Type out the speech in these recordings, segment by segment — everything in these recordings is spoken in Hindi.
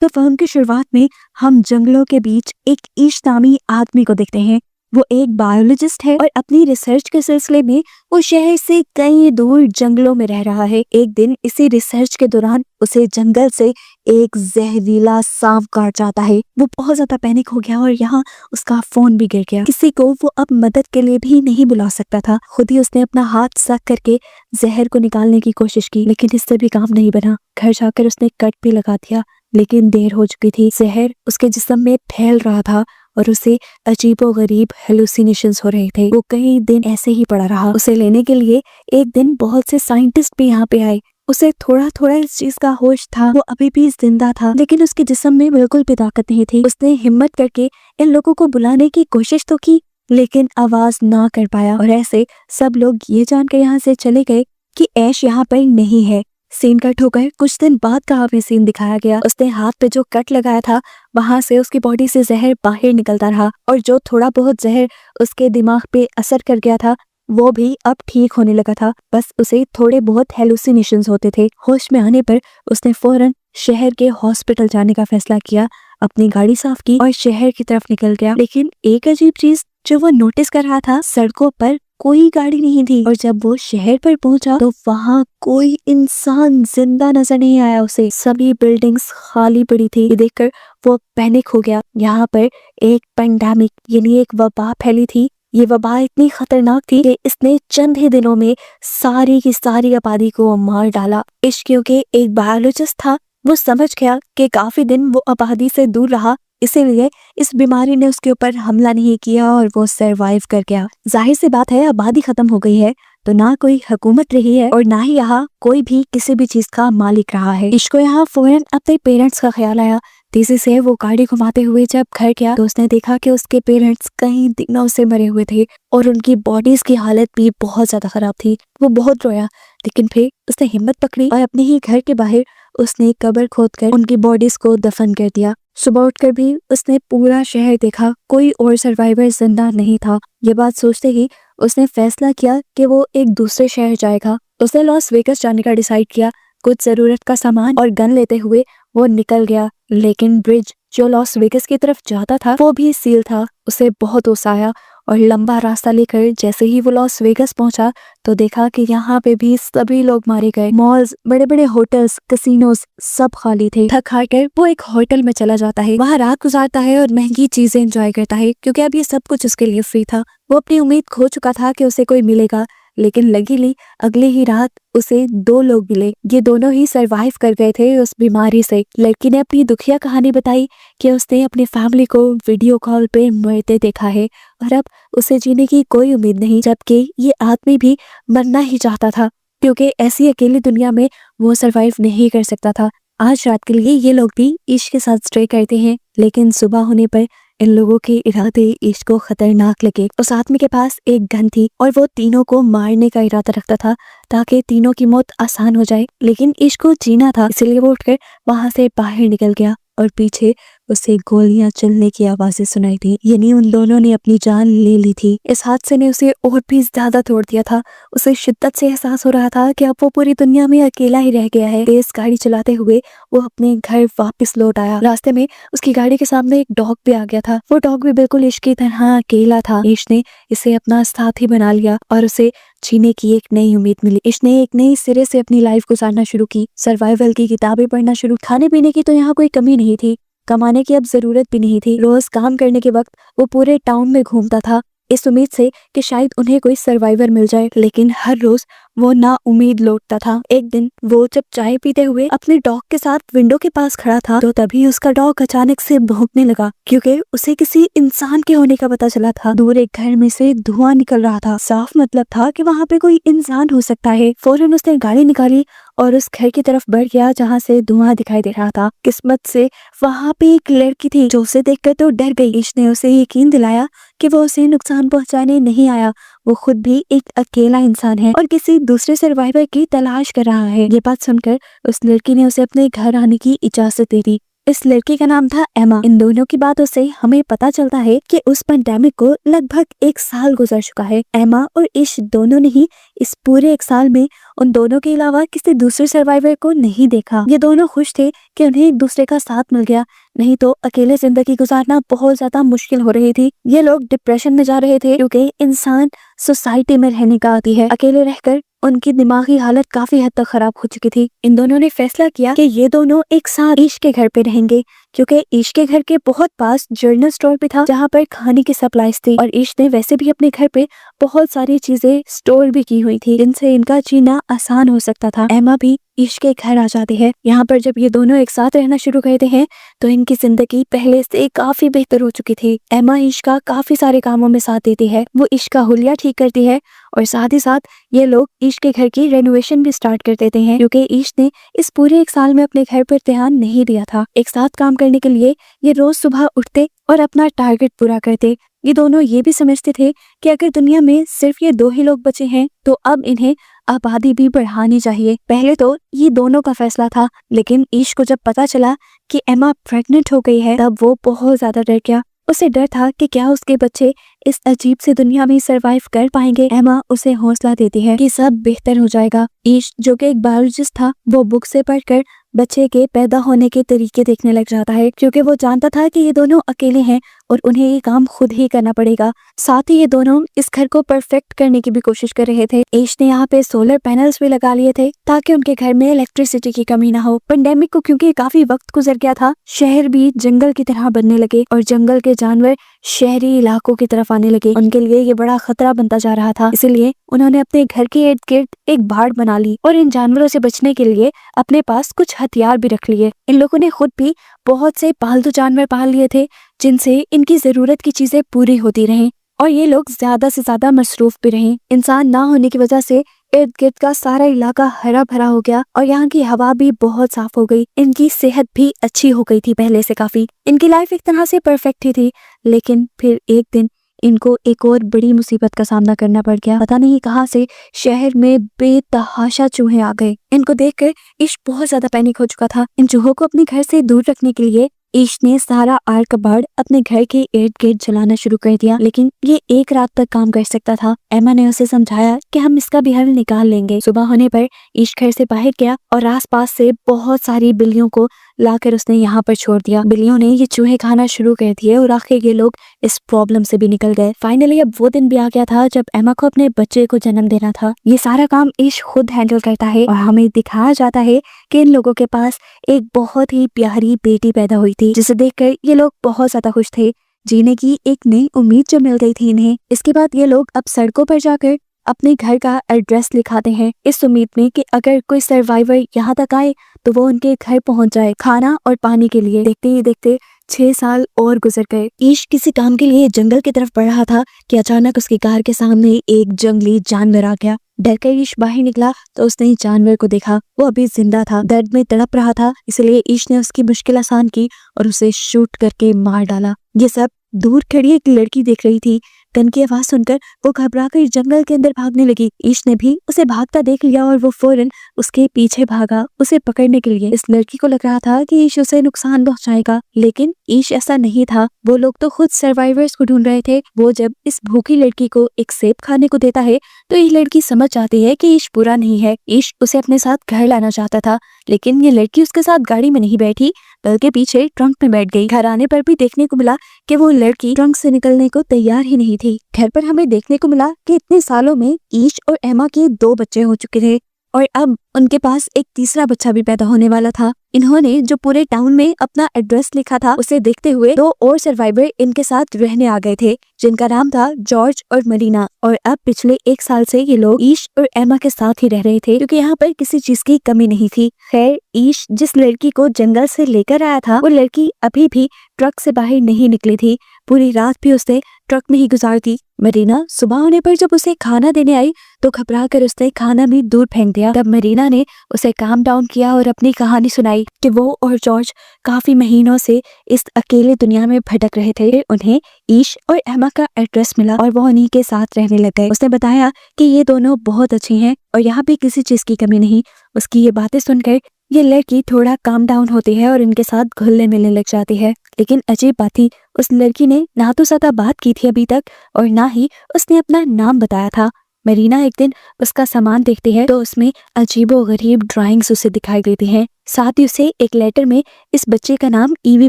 तो फिल्म की शुरुआत में हम जंगलों के बीच एक ईश नामी आदमी को देखते हैं। वो एक बायोलॉजिस्ट है और अपनी रिसर्च के सिलसिले में वो शहर से कई दूर जंगलों में रह रहा है। एक दिन इसी रिसर्च के दौरान उसे जंगल से एक जहरीला सांप काट जाता है। वो बहुत ज्यादा पैनिक हो गया और यहाँ उसका फोन भी गिर गया। किसी को वो अब मदद के लिए भी नहीं बुला सकता था। खुद ही उसने अपना हाथ सक करके जहर को निकालने की कोशिश की, लेकिन इससे भी काम नहीं बना। घर जाकर उसने कट भी लगा दिया, लेकिन देर हो चुकी थी। जहर उसके जिस्म में फैल रहा था और उसे अजीबोगरीब हेलुसिनेशंस हो रहे थे। वो कई दिन ऐसे ही पड़ा रहा। उसे लेने के लिए एक दिन बहुत से साइंटिस्ट भी यहाँ पे आए। उसे थोड़ा थोड़ा इस चीज का होश था। वो अभी भी जिंदा था, लेकिन उसके जिस्म में बिल्कुल भी ताकत नहीं थी। उसने हिम्मत करके इन लोगों को बुलाने की कोशिश तो की, लेकिन आवाज ना कर पाया। और ऐसे सब लोग ये जानकर यहाँ से चले गए कि ऐश यहाँ पर नहीं है। सीन कट होकर कुछ दिन बाद का हमें सीन दिखाया गया। उसने हाथ पे जो कट लगाया था वहां से उसकी बॉडी से जहर बाहर निकलता रहा और जो थोड़ा बहुत जहर उसके दिमाग पे असर कर गया था वो भी अब ठीक होने लगा था। बस उसे थोड़े बहुत हेलुसिनेशंस होते थे। होश में आने पर उसने फौरन शहर के हॉस्पिटल जाने का फैसला किया, अपनी गाड़ी साफ की और शहर की तरफ निकल गया। लेकिन एक अजीब चीज जो वो नोटिस कर रहा था, सड़कों पर कोई गाड़ी नहीं थी और जब वो शहर पर पहुंचा तो वहाँ कोई इंसान जिंदा नजर नहीं आया उसे। सभी बिल्डिंग्स खाली पड़ी थी। ये देखकर वो पैनिक हो गया। यहाँ पर एक पेंडेमिक यानी एक वबा फैली थी। ये वबा इतनी खतरनाक थी कि इसने चंद ही दिनों में सारी की सारी आबादी को मार डाला। इश्क क्योंकि एक बायोलॉजिस्ट था, वो समझ गया कि काफी दिन वो आबादी से दूर रहा, इसीलिए इस बीमारी ने उसके ऊपर हमला नहीं किया और वो सरवाइव कर गया। जाहिर सी बात है, आबादी खत्म हो गई है तो ना कोई हुकूमत रही है और ना ही यहाँ कोई भी किसी भी चीज का मालिक रहा है। इसको यहाँ फौरन अपने पेरेंट्स का ख्याल आया। तेजी से वो गाड़ी घुमाते हुए जब घर गया तो उसने देखा कि उसके पेरेंट्स कई दिनों से मरे हुए थे और उनकी बॉडीज की हालत भी बहुत ज्यादा खराब थी। वो बहुत रोया, लेकिन फिर उसने हिम्मत पकड़ी और अपने ही घर के बाहर उसने कब्र खोदकर उनकी बॉडीज को दफन कर दिया। सुबह उठकर भी उसने पूरा शहर देखा, कोई और सर्वाइवर जिंदा नहीं था। ये बात सोचते ही उसने फैसला किया कि वो एक दूसरे शहर जाएगा। उसने लॉस वेगस जाने का डिसाइड किया। कुछ जरूरत का सामान और गन लेते हुए वो निकल गया, लेकिन ब्रिज जो लॉस वेगस की तरफ जाता था वो भी सील था। उसे बहुत गुस्सा आया और लंबा रास्ता लेकर जैसे ही वो लॉस वेगस पहुंचा तो देखा कि यहाँ पे भी सभी लोग मारे गए। मॉल्स, बड़े बड़े होटल्स, कैसीनोस सब खाली थे। थक हार कर वो एक होटल में चला जाता है, वहाँ रात गुजारता है और महंगी चीजें एंजॉय करता है, क्योंकि अब ये सब कुछ उसके लिए फ्री था। वो अपनी उम्मीद खो चुका था कि उसे कोई मिलेगा, लेकिन लकीली अगली ही रात उसे दो लोग मिले। ये दोनों ही सरवाइव कर गए थे उस बीमारी से। लड़की ने अपनी दुखिया कहानी बताई कि उसने अपनी फैमिली को वीडियो कॉल पे मरते देखा है और अब उसे जीने की कोई उम्मीद नहीं, जबकि ये आदमी भी मरना ही चाहता था, क्योंकि ऐसी अकेली दुनिया में वो सरवाइव नहीं कर सकता था। आज रात के लिए ये लोग भी इश्क के साथ स्टे करते हैं, लेकिन सुबह होने पर इन लोगों के इरादे इश्क को खतरनाक लगे। उस आदमी के पास एक गन थी और वो तीनों को मारने का इरादा रखता था ताकि तीनों की मौत आसान हो जाए, लेकिन इश्क को जीना था, इसलिए वो उठकर वहां से बाहर निकल गया और पीछे उसे गोलियां चलने की आवाजें सुनाई थी। यानी उन दोनों ने अपनी जान ले ली थी। इस हादसे ने उसे और भी ज्यादा तोड़ दिया था। उसे शिद्दत से एहसास हो रहा था कि अब वो पूरी दुनिया में अकेला ही रह गया है। तेज गाड़ी चलाते हुए वो अपने घर वापस लौट आया। रास्ते में उसकी गाड़ी के सामने एक डॉग भी आ गया था। वो डॉग भी बिल्कुल इश्क की तरह अकेला था। इश्क ने इसे अपना साथी बना लिया और उसे जीने की एक नई उम्मीद मिली। इसने एक नई सिरे से अपनी लाइफ गुजारना शुरू की। सर्वाइवल की किताबें पढ़ना शुरू। खाने पीने की तो यहाँ कोई कमी नहीं थी, कमाने की अब जरूरत भी नहीं थी। रोज काम करने के वक्त वो पूरे टाउन में घूमता था इस उम्मीद से कि शायद उन्हें कोई सर्वाइवर मिल जाए, लेकिन हर रोज वो ना उम्मीद लौटता था। एक दिन वो जब चाय पीते हुए अपने डॉग के साथ विंडो के पास खड़ा था तो तभी उसका डॉग अचानक से भौंकने लगा, क्योंकि उसे किसी इंसान के होने का पता चला था। दूर एक घर में से धुआं निकल रहा था। साफ मतलब था कि वहाँ पे कोई इंसान हो सकता है। फौरन उसने गाड़ी निकाली और उस घर की तरफ बढ़ गया जहाँ से धुआं दिखाई दे रहा था। किस्मत से वहाँ पे एक लड़की थी जो उसे देखकर तो डर गई। इसने उसे यकीन दिलाया कि वो उसे नुकसान पहुंचाने नहीं आया, वो खुद भी एक अकेला इंसान है और किसी दूसरे सर्वाइवर की तलाश कर रहा है। ये बात सुनकर उस लड़की ने उसे अपने घर आने की इजाजत दे दी। इस लड़की का नाम था एमा। इन दोनों की बातों से हमें पता चलता है कि उस पेंडेमिक को लगभग 1 साल गुजर चुका है। एमा और ईश दोनों ने ही इस पूरे 1 साल में उन दोनों के अलावा किसी दूसरे सर्वाइवर को नहीं देखा। ये दोनों खुश थे कि उन्हें एक दूसरे का साथ मिल गया, नहीं तो अकेले जिंदगी गुजारना बहुत ज्यादा मुश्किल हो रही थी। ये लोग डिप्रेशन में जा रहे थे क्योंकि इंसान सोसाइटी में रहने का आदी है। अकेले रहकर उनकी दिमागी हालत काफी हद तक खराब हो चुकी थी। इन दोनों ने फैसला किया कि ये दोनों एक साथ ईश के घर पे रहेंगे, क्योंकि ईश के घर के बहुत पास जनरल स्टोर भी था जहाँ पर खाने की सप्लाईज थी, और ईश ने वैसे भी अपने घर पे बहुत सारी चीजें स्टोर भी की हुई थी जिनसे इनका जीना आसान हो सकता था। एमा भी ईश के घर आ जाती है। यहाँ पर जब ये दोनों एक साथ रहना शुरू करते हैं तो इनकी जिंदगी पहले से काफी बेहतर हो चुकी थी। एमा ईश का काफी सारे कामों में साथ देती है, वो ईश का हुलिया ठीक करती है, और साथ ही साथ ये लोग ईश के घर की रेनोवेशन भी स्टार्ट कर देते हैं, क्योंकि ईश ने इस पूरे 1 साल में अपने घर पर ध्यान नहीं दिया था। एक साथ काम करने के लिए ये रोज सुबह उठते और अपना टारगेट पूरा करते। ये दोनों ये भी समझते थे कि अगर दुनिया में सिर्फ ये 2 ही लोग बचे हैं तो अब इन्हें आबादी भी बढ़ानी चाहिए। पहले तो ये दोनों का फैसला था, लेकिन ईश को जब पता चला कि एमा प्रेग्नेंट हो गई है तब वो बहुत ज्यादा डर गया। उसे डर था कि क्या उसके बच्चे इस अजीब सी दुनिया में सरवाइव कर पाएंगे। एमा उसे हौसला देती है कि सब बेहतर हो जाएगा। ईश जो कि एक बायोलॉजिस्ट था, वो बुक से पढ़कर बच्चे के पैदा होने के तरीके देखने लग जाता है, क्योंकि वो जानता था कि ये दोनों अकेले हैं और उन्हें ये काम खुद ही करना पड़ेगा। साथ ही ये दोनों इस घर को परफेक्ट करने की भी कोशिश कर रहे थे। ईश ने यहाँ पे सोलर पैनल्स भी लगा लिए थे ताकि उनके घर में इलेक्ट्रिसिटी की कमी ना हो। पेंडेमिक को क्योंकि काफी वक्त गुजर गया था, शहर भी जंगल की तरह बनने लगे और जंगल के जानवर शहरी इलाकों की तरफ आने लगे। उनके लिए ये बड़ा खतरा बनता जा रहा था, इसलिए उन्होंने अपने घर के इर्द गिर्द एक बाड़ बना ली और इन जानवरों से बचने के लिए अपने पास कुछ हथियार भी रख लिए। इन लोगों ने खुद भी बहुत से पालतू जानवर पाल लिए थे जिनसे इनकी जरूरत की चीजें पूरी होती रहें, और ये लोग ज्यादा से ज्यादा मसरूफ भी रहें। इंसान ना होने की वजह से इर्द गिर्द का सारा इलाका हरा भरा हो गया और यहाँ की हवा भी बहुत साफ हो गई। इनकी सेहत भी अच्छी हो गई थी पहले से काफी। इनकी लाइफ एक तरह से परफेक्ट ही थी, लेकिन फिर एक दिन इनको एक और बड़ी मुसीबत का सामना करना पड़ गया। पता नहीं कहाँ से शहर में बेतहाशा चूहे आ गए। इनको देखकर ईश बहुत ज्यादा पैनिक हो चुका था। इन चूहों को अपने घर से दूर रखने के लिए ईश ने सारा आड़ कबाड़ अपने घर के इर्द गिर्द जलाना शुरू कर दिया, लेकिन ये एक रात तक काम कर सकता था। एमा ने उसे समझाया कि हम इसका भी हल निकाल लेंगे। सुबह होने पर ईश घर से बाहर गया और आसपास से बहुत सारी बिल्लियों को लाकर उसने यहाँ पर छोड़ दिया। बिल्लियों ने ये चूहे खाना शुरू कर दिए और आखिर ये लोग इस प्रॉब्लम से भी निकल गए। फाइनली अब वो दिन भी आ गया था जब एमा को अपने बच्चे को जन्म देना था। ये सारा काम ईश खुद हैंडल करता है और हमें दिखाया जाता है कि इन लोगों के पास एक बहुत ही प्यारी बेटी पैदा हुई थी, जिसे देखकर ये लोग बहुत ज्यादा खुश थे। जीने की एक नई उम्मीद जो मिल गई थी इन्हें। इसके बाद ये लोग अब सड़कों पर जाकर अपने घर का एड्रेस लिखाते हैं, इस उम्मीद में कि अगर कोई सर्वाइवर यहाँ तक आए तो वो उनके घर पहुंच जाए खाना और पानी के लिए। देखते ही देखते 6 साल और गुजर गए। ईश किसी काम के लिए जंगल की तरफ बढ़ रहा था कि अचानक उसकी कार के सामने एक जंगली जानवर आ गया। डरकर ईश बाहर निकला तो उसने जानवर को देखा। वो अभी जिंदा था, दर्द में तड़प रहा था, इसलिए ईश ने उसकी मुश्किल आसान की और उसे शूट करके मार डाला। ये सब दूर खड़ी एक लड़की देख रही थी। गन की आवाज सुनकर वो घबराकर जंगल के अंदर भागने लगी। ईश ने भी उसे भागता देख लिया और वो फौरन उसके पीछे भागा उसे पकड़ने के लिए। इस लड़की को लग रहा था कि ईश उसे नुकसान पहुंचाएगा, लेकिन ईश ऐसा नहीं था। वो लोग तो खुद सर्वाइवर्स को ढूंढ रहे थे। वो जब इस भूखी लड़की को एक सेब खाने को देता है तो ये लड़की समझ जाती है कि ईश बुरा नहीं है। ईश उसे अपने साथ घर लाना चाहता था, लेकिन ये लड़की उसके साथ गाड़ी में नहीं बैठी बल्कि पीछे ट्रंक में बैठ गई। घर आने पर भी देखने को मिला कि वो लड़की ट्रंक से निकलने को तैयार ही नहीं थी। घर पर हमें देखने को मिला कि इतने सालों में ईश और एमा के 2 बच्चे हो चुके थे और अब उनके पास एक तीसरा बच्चा भी पैदा होने वाला था। इन्होंने जो पूरे टाउन में अपना एड्रेस लिखा था उसे देखते हुए 2 और सर्वाइवर इनके साथ रहने आ गए थे, जिनका नाम था जॉर्ज और मरीना। और अब पिछले 1 साल से ये लोग ईश और एमा के साथ ही रह रहे थे, क्योंकि यहाँ पर किसी चीज की कमी नहीं थी। खैर, ईश जिस लड़की को जंगल से लेकर आया था वो लड़की अभी भी ट्रक से बाहर नहीं निकली थी। पूरी रात भी उसने ट्रक में ही गुजार दी। मरीना सुबह होने पर जब उसे खाना देने आई तो घबरा कर उसने खाना भी दूर फेंक दिया। तब मरीना ने उसे काम डाउन किया और अपनी कहानी सुनाई कि वो और जॉर्ज काफी महीनों से इस अकेले दुनिया में भटक रहे थे। उन्हें ईश और एमा का एड्रेस मिला और वो उन्हीं के साथ रहने लग गए। उसने बताया कि ये दोनों बहुत अच्छी हैं और यहाँ पे किसी चीज की कमी नहीं। उसकी ये बातें सुनकर ये लड़की थोड़ा काम डाउन होती है और इनके साथ घुलने मिलने लग जाती है। लेकिन अजीब बात थी, उस लड़की ने ना तो ज्यादा बात की थी अभी तक और ना ही उसने अपना नाम बताया था। मरीना एक दिन उसका सामान देखती है तो उसमें अजीबोगरीब ड्राइंग्स उसे दिखाई देती हैं। साथ ही उसे एक लेटर में इस बच्चे का नाम ईवी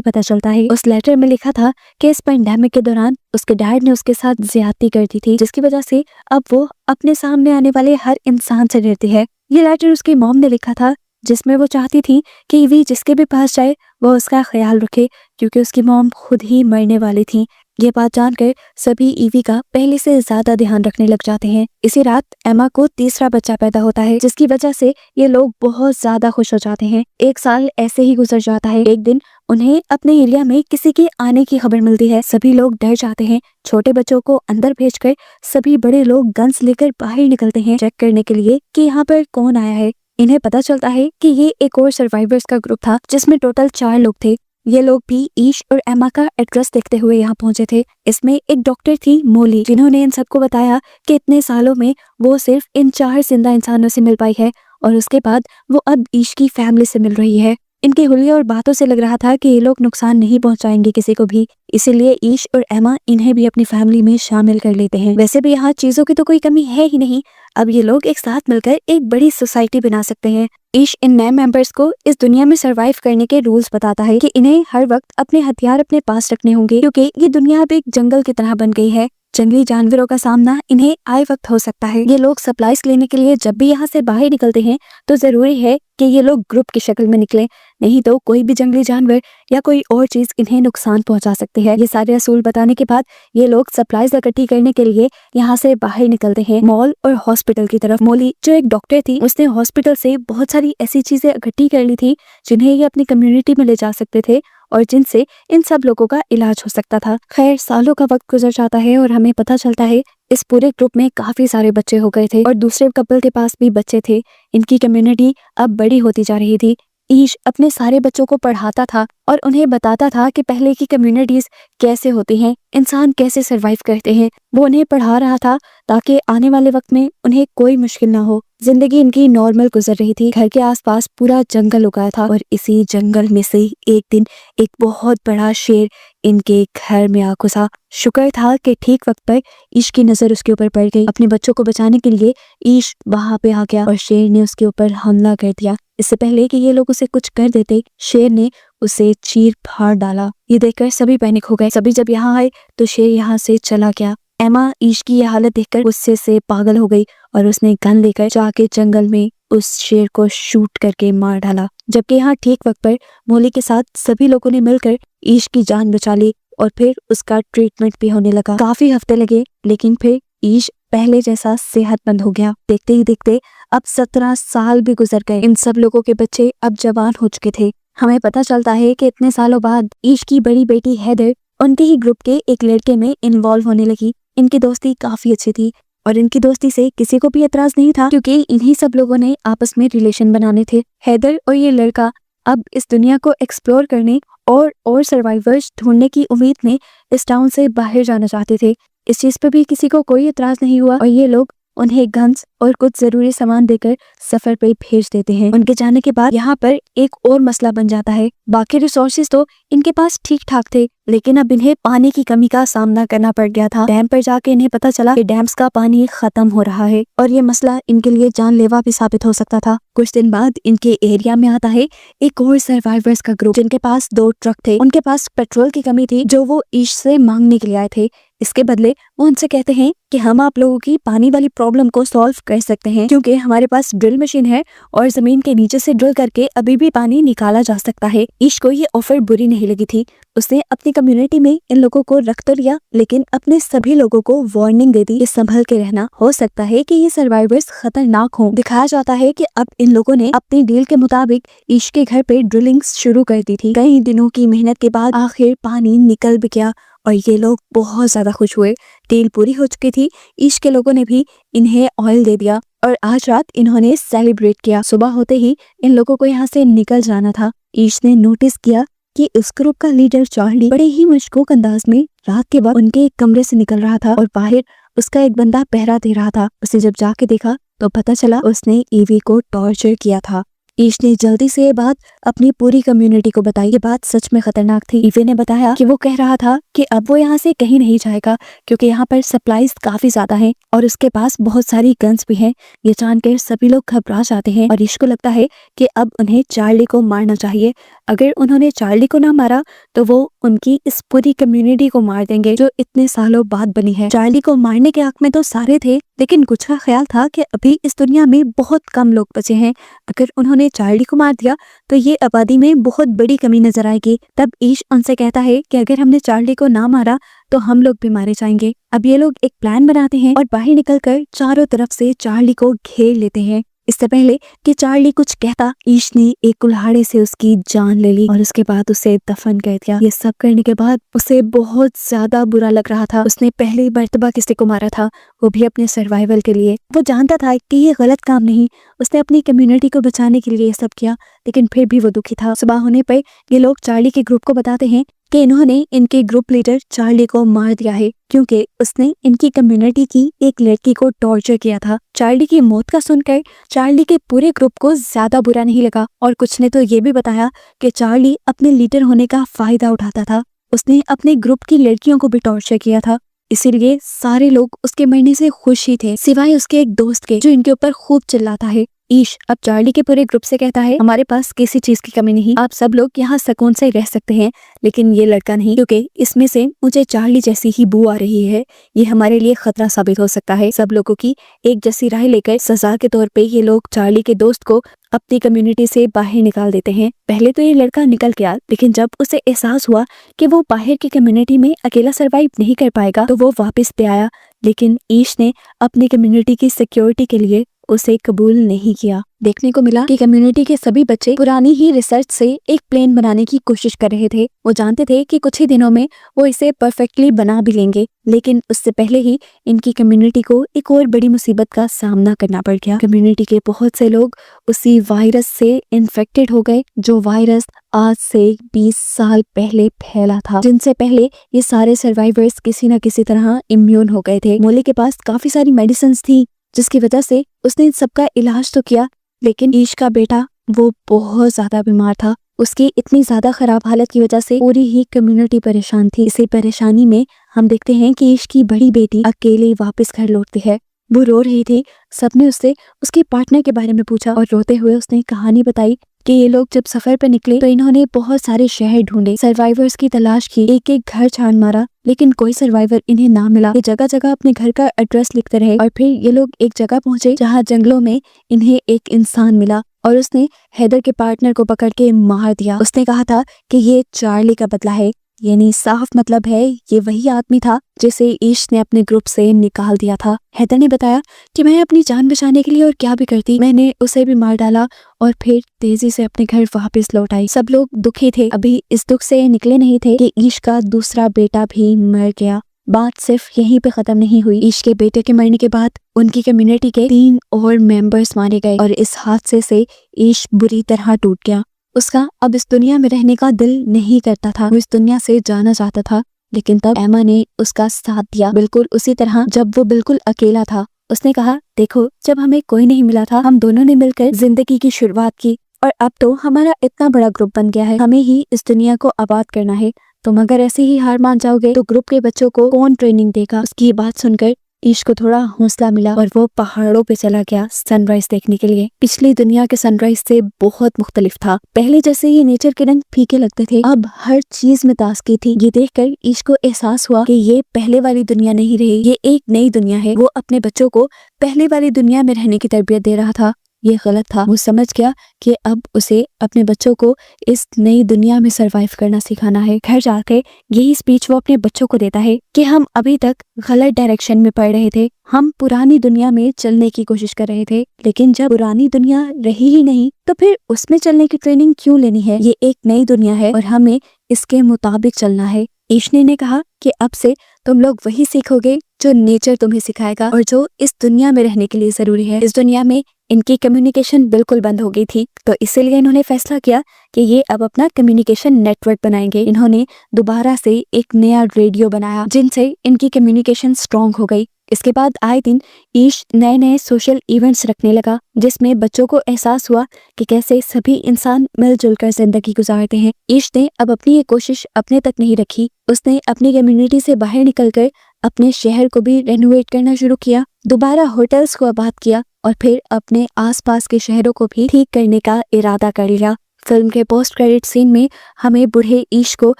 पता चलता है। उस लेटर में लिखा था कि इस पेंडेमिक के दौरान उसके डैड ने उसके साथ ज्यादती कर दी थी, जिसकी वजह से अब वो अपने सामने आने वाले हर इंसान से डरती है। ये लेटर उसकी मॉम ने लिखा था, जिसमें वो चाहती थी कि ईवी जिसके भी पास जाए वो उसका ख्याल रखे, क्योंकि उसकी मॉम खुद ही मरने वाली थी। ये बात जानकर सभी ईवी का पहले से ज्यादा ध्यान रखने लग जाते हैं। इसी रात एमा को तीसरा बच्चा पैदा होता है, जिसकी वजह से ये लोग बहुत ज्यादा खुश हो जाते हैं। 1 साल ऐसे ही गुजर जाता है। एक दिन उन्हें अपने एरिया में किसी के आने की खबर मिलती है। सभी लोग डर जाते हैं। छोटे बच्चों को अंदर भेजकर सभी बड़े लोग गन्स लेकर बाहर निकलते हैं चेक करने के लिए कि यहाँ पर कौन आया है। इन्हें पता चलता है कि ये एक और सर्वाइवर्स का ग्रुप था, जिसमें टोटल 4 लोग थे। ये लोग भी ईश और एमा का एड्रेस देखते हुए यहाँ पहुंचे थे। इसमें एक डॉक्टर थी मोली, जिन्होंने इन सबको बताया कि इतने सालों में वो सिर्फ इन 4 जिंदा इंसानों से मिल पाई है और उसके बाद वो अब ईश की फैमिली से मिल रही है। इनके हुलिया और बातों से लग रहा था कि ये लोग नुकसान नहीं पहुंचाएंगे किसी को भी, इसीलिए ईश और एमा इन्हें भी अपनी फैमिली में शामिल कर लेते हैं। वैसे भी यहाँ चीजों की तो कोई कमी है ही नहीं। अब ये लोग एक साथ मिलकर एक बड़ी सोसाइटी बना सकते हैं। ईश इन नए मेंबर्स को इस दुनिया में सरवाइव करने के रूल्स बताता है कि इन्हें हर वक्त अपने हथियार अपने पास रखने होंगे, क्योंकि ये दुनिया अब एक जंगल की तरह बन गई है। जंगली जानवरों का सामना इन्हें आए वक्त हो सकता है। ये लोग सप्लाईज लेने के लिए जब भी यहाँ से बाहर निकलते हैं तो जरूरी है कि ये लोग ग्रुप की शक्ल में निकलें, नहीं तो कोई भी जंगली जानवर या कोई और चीज इन्हें नुकसान पहुंचा सकती है। ये सारे असूल बताने के बाद ये लोग सप्लाईज इकट्ठी करने के लिए यहाँ से बाहर निकलते हैं मॉल और हॉस्पिटल की तरफ। मोली जो एक डॉक्टर थी, उसने हॉस्पिटल से बहुत सारी ऐसी चीजें इकट्ठी कर ली थी जिन्हें ये अपनी कम्युनिटी में ले जा सकते थे और जिनसे इन सब लोगों का इलाज हो सकता था। खैर, सालों का वक्त गुजर जाता है और हमें पता चलता है इस पूरे ग्रुप में काफी सारे बच्चे हो गए थे और दूसरे कपल के पास भी बच्चे थे। इनकी कम्युनिटी अब बड़ी होती जा रही थी। ईश अपने सारे बच्चों को पढ़ाता था और उन्हें बताता था कि पहले की कम्युनिटीज कैसे होती हैं, इंसान कैसे सरवाइव करते हैं। वो उन्हें पढ़ा रहा था ताकि आने वाले वक्त में उन्हें कोई मुश्किल ना हो। जिंदगी इनकी नॉर्मल गुजर रही थी। घर के आसपास पूरा जंगल उगा था और इसी जंगल में से एक दिन एक बहुत बड़ा शेर इनके घर में आ घुसा। शुक्र था कि ठीक वक्त पर ईश की नजर उसके ऊपर पड़ गई। अपने बच्चों को बचाने के लिए ईश वहां पे आ गया और शेर ने उसके ऊपर हमला कर दिया। इससे पहले कि ये लोग उसे कुछ कर देते, शेर ने उसे चीर फाड़ डाला। ये देखकर सभी पैनिक हो गए। सभी जब यहाँ आए तो शेर यहाँ से चला गया। एमा ईश की ये हालत देखकर गुस्से से पागल हो गई और उसने गन लेकर जाके जंगल में उस शेर को शूट करके मार डाला। जबकि यहाँ ठीक वक्त पर मोली के साथ सभी लोगों ने मिलकर ईश की जान बचा ली और फिर उसका ट्रीटमेंट भी होने लगा। काफी हफ्ते लगे, लेकिन फिर ईश पहले जैसा सेहतमंद हो गया। देखते ही देखते अब 17 साल भी गुजर गए। इन सब लोगों के बच्चे अब जवान हो चुके थे। हमें पता चलता है कि इतने सालों बाद ईश की बड़ी बेटी हैदर उनके ही ग्रुप के एक लड़के में इन्वॉल्व होने लगी। इनकी दोस्ती काफी अच्छी थी और इनकी दोस्ती से किसी को भी एतराज नहीं था, क्योंकि इन्हीं सब लोगों ने आपस में रिलेशन बनाने थे। हैदर और ये लड़का अब इस दुनिया को एक्सप्लोर करने और सर्वाइवर्स ढूंढने की उम्मीद में इस टाउन से बाहर जाना चाहते थे। इस चीज पे भी किसी को कोई एतराज नहीं हुआ और ये लोग उन्हें गन्स और कुछ जरूरी सामान देकर सफर पे भेज देते हैं। उनके जाने के बाद यहाँ पर एक और मसला बन जाता है। बाकी रिसोर्सेज तो इनके पास ठीक ठाक थे, लेकिन अब इन्हें पानी की कमी का सामना करना पड़ गया था। डैम पर जाके इन्हें पता चला कि डैम्स का पानी खत्म हो रहा है और ये मसला इनके लिए जानलेवा भी साबित हो सकता था। कुछ दिन बाद इनके एरिया में आता है एक और सर्वाइवर्स का ग्रुप, जिनके पास 2 ट्रक थे। उनके पास पेट्रोल की कमी थी जो वो ईश से मांगने के लिए आए थे। इसके बदले वो उनसे कहते हैं कि हम आप लोगों की पानी वाली प्रॉब्लम को सॉल्व कर सकते हैं, क्योंकि हमारे पास ड्रिल मशीन है और जमीन के नीचे से ड्रिल करके अभी भी पानी निकाला जा सकता है। ईश को ये ऑफर बुरी नहीं लगी थी। उसने अपनी कम्युनिटी में इन लोगों को रख तो लिया, लेकिन अपने सभी लोगों को वार्निंग दे दी कि संभल के रहना, हो सकता है कि ये सर्वाइवर्स खतरनाक हों। दिखाया जाता है कि अब इन लोगों ने अपनी डील के मुताबिक ईश के घर पे ड्रिलिंग शुरू कर दी थी। कई दिनों की मेहनत के बाद आखिर पानी निकल भी गया और ये लोग बहुत ज्यादा खुश हुए। डील पूरी हो चुकी थी। ईश के लोगों ने भी इन्हें ऑयल दे दिया और आज रात इन्होंने सेलिब्रेट किया। सुबह होते ही इन लोगों को यहाँ से निकल जाना था। ईश ने नोटिस किया कि उस ग्रुप का लीडर चार्ली बड़े ही मशकूक अंदाज में रात के वक्त उनके एक कमरे से निकल रहा था और बाहर उसका एक बंदा पहरा दे रहा था। उसे जब जाके देखा तो पता चला उसने ईवी को टॉर्चर किया था। ईश ने जल्दी से ये बात अपनी पूरी कम्युनिटी को बताई। ये बात सच में खतरनाक थी। ईवे ने बताया कि वो कह रहा था कि अब वो यहाँ से कहीं नहीं जाएगा क्योंकि यहाँ पर सप्लाईज काफी ज्यादा हैं और उसके पास बहुत सारी गन्स भी हैं। ये जानकर सभी लोग घबरा जाते हैं और ईश को लगता है कि अब उन्हें चार्ली को मारना चाहिए। अगर उन्होंने चार्ली को ना मारा तो वो उनकी इस पूरी कम्युनिटी को मार देंगे जो इतने सालों बाद बनी है। चार्ली को मारने के हक में तो सारे थे, लेकिन कुछ का ख्याल था कि अभी इस दुनिया में बहुत कम लोग बचे हैं। अगर उन्होंने चार्ली को मार दिया तो ये आबादी में बहुत बड़ी कमी नजर आएगी। तब ईश उनसे कहता है कि अगर हमने चार्ली को ना मारा तो हम लोग भी मारे जाएंगे। अब ये लोग एक प्लान बनाते हैं और बाहर निकलकर चारों तरफ से चार्ली को घेर लेते हैं। इससे पहले कि चार्ली कुछ कहता, ईश ने एक कुल्हाड़े से उसकी जान ले ली और उसके बाद उसे दफन कर दिया। ये सब करने के बाद उसे बहुत ज्यादा बुरा लग रहा था। उसने पहली मर्तबा किसी को मारा था, वो भी अपने सर्वाइवल के लिए। वो जानता था कि ये गलत काम नहीं, उसने अपनी कम्युनिटी को बचाने के लिए ये सब किया, लेकिन फिर भी वो दुखी था। सुबह होने पर ये लोग चार्ली के ग्रुप को बताते हैं कि इन्होंने इनके ग्रुप लीडर चार्ली को मार दिया है क्योंकि उसने इनकी कम्युनिटी की एक लड़की को टॉर्चर किया था। चार्ली की मौत का सुनकर चार्ली के पूरे ग्रुप को ज्यादा बुरा नहीं लगा और कुछ ने तो ये भी बताया कि चार्ली अपने लीडर होने का फायदा उठाता था। उसने अपने ग्रुप की लड़कियों को भी टॉर्चर किया था, इसीलिए सारे लोग उसके मरने से खुश ही थे सिवाय उसके एक दोस्त के जो इनके ऊपर खूब चिल्लाता है। ईश अब चार्ली के पूरे ग्रुप से कहता है, हमारे पास किसी चीज की कमी नहीं, आप सब लोग यहाँ सुकून से रह सकते हैं, लेकिन ये लड़का नहीं क्योंकि इसमें से मुझे चार्ली जैसी ही बू आ रही है। ये हमारे लिए खतरा साबित हो सकता है। सब लोगों की एक जैसी राय लेकर सजा के तौर पे ये लोग चार्ली के दोस्त को अपनी कम्युनिटी से बाहर निकाल देते हैं। पहले तो ये लड़का निकल गया, लेकिन जब उसे एहसास हुआ कि वो बाहर की कम्युनिटी में अकेला सरवाइव नहीं कर पाएगा तो वो वापस पे आया, लेकिन ईश ने अपनी कम्युनिटी की सिक्योरिटी के लिए उसे कबूल नहीं किया। देखने को मिला कि कम्युनिटी के सभी बच्चे पुरानी ही रिसर्च से एक प्लेन बनाने की कोशिश कर रहे थे। वो जानते थे कि कुछ ही दिनों में वो इसे परफेक्टली बना भी लेंगे, लेकिन उससे पहले ही इनकी कम्युनिटी को एक और बड़ी मुसीबत का सामना करना पड़ गया। कम्युनिटी के बहुत से लोग उसी वायरस से इन्फेक्टेड हो गए जो वायरस आज से 20 साल पहले फैला था, जिनसे पहले ये सारे सर्वाइवर्स किसी न किसी तरह इम्यून हो गए थे। मोली के पास काफी सारी मेडिसिन थी जिसकी वजह से उसने इन सबका इलाज तो किया, लेकिन ईश का बेटा वो बहुत ज्यादा बीमार था। उसकी इतनी ज्यादा खराब हालत की वजह से पूरी ही कम्युनिटी परेशान थी। इसी परेशानी में हम देखते हैं कि ईश की बड़ी बेटी अकेले वापस घर लौटती है। वो रो रही थी। सबने उससे उसके पार्टनर के बारे में पूछा और रोते हुए उसने कहानी बताई कि ये लोग जब सफर पर निकले तो इन्होंने बहुत सारे शहर ढूंढे, सर्वाइवर्स की तलाश की, एक एक घर छान मारा, लेकिन कोई सर्वाइवर इन्हें ना मिला। ये जगह जगह अपने घर का एड्रेस लिखते रहे और फिर ये लोग एक जगह पहुंचे जहां जंगलों में इन्हें एक इंसान मिला और उसने हैदर के पार्टनर को पकड़ के मार दिया। उसने कहा था कि ये चार्ली का बदला है, यानी साफ मतलब है ये वही आदमी था जिसे ईश ने अपने ग्रुप से निकाल दिया था। हैदर ने बताया कि मैं अपनी जान बचाने के लिए और क्या भी करती, मैंने उसे भी मार डाला और फिर तेजी से अपने घर वापस लौट आई। सब लोग दुखी थे, अभी इस दुख से निकले नहीं थे कि ईश का दूसरा बेटा भी मर गया। बात सिर्फ यहीं पे खत्म नहीं हुई। ईश के बेटे के मरने के बाद उनकी कम्युनिटी के 3 और मेंबर्स मारे गए और इस हादसे से ईश बुरी तरह टूट गया। उसका अब इस दुनिया में रहने का दिल नहीं करता था, वो इस दुनिया से जाना चाहता था, लेकिन तब एमा ने उसका साथ दिया, बिल्कुल उसी तरह जब वो बिल्कुल अकेला था। उसने कहा, देखो जब हमें कोई नहीं मिला था हम दोनों ने मिलकर जिंदगी की शुरुआत की और अब तो हमारा इतना बड़ा ग्रुप बन गया है, हमें ही इस दुनिया को आबाद करना है। तुम अगर ऐसे ही हार मान जाओगे तो ग्रुप के बच्चों को कौन ट्रेनिंग देगा। उसकी ये बात सुनकर ईश को थोड़ा हौसला मिला और वो पहाड़ों पे चला गया सनराइज देखने के लिए। पिछली दुनिया के सनराइज से बहुत मुख्तलिफ था। पहले जैसे ये नेचर के रंग फीके लगते थे, अब हर चीज में ताजगी थी। ये देखकर ईश को एहसास हुआ कि ये पहले वाली दुनिया नहीं रही, ये एक नई दुनिया है। वो अपने बच्चों को पहले वाली दुनिया में रहने की तरबियत दे रहा था, ये गलत था। वो समझ गया कि अब उसे अपने बच्चों को इस नई दुनिया में सरवाइव करना सिखाना है। घर जाकर यही स्पीच वो अपने बच्चों को देता है कि हम अभी तक गलत डायरेक्शन में पड़ रहे थे, हम पुरानी दुनिया में चलने की कोशिश कर रहे थे, लेकिन जब पुरानी दुनिया रही ही नहीं तो फिर उसमें चलने की ट्रेनिंग क्यों लेनी है। ये एक नई दुनिया है और हमें इसके मुताबिक चलना है। ईशनी ने कहा कि अब से तुम लोग वही सीखोगे जो नेचर तुम्हें सिखाएगा और जो इस दुनिया में रहने के लिए जरूरी है। इस दुनिया में इनकी कम्युनिकेशन बिल्कुल बंद हो गई थी, तो इसीलिए इन्होंने फैसला किया कि ये अब अपना कम्युनिकेशन नेटवर्क बनाएंगे। इन्होंने दोबारा से एक नया रेडियो बनाया जिनसे इनकी कम्युनिकेशन स्ट्रांग हो गई। इसके बाद आए दिन ईश नए नए सोशल इवेंट्स रखने लगा, जिसमें बच्चों को एहसास हुआ कि कैसे सभी इंसान मिलजुल कर जिंदगी गुजारते हैं। ईश ने अब अपनी ये कोशिश अपने तक नहीं रखी, उसने अपनी कम्युनिटी से बाहर निकलकर अपने शहर को भी रेनोवेट करना शुरू किया, दोबारा होटल्स को आबाद किया और फिर अपने आसपास के शहरों को भी ठीक करने का इरादा कर लिया। फिल्म के पोस्ट क्रेडिट सीन में हमें बूढ़े ईश को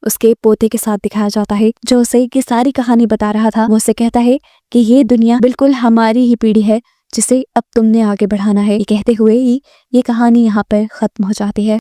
उसके पोते के साथ दिखाया जाता है, जो उसे ये सारी कहानी बता रहा था। वो उसे कहता है कि ये दुनिया बिल्कुल हमारी ही पीढ़ी है, जिसे अब तुमने आगे बढ़ाना है। ये कहते हुए ही ये कहानी यहाँ पर खत्म हो जाती है।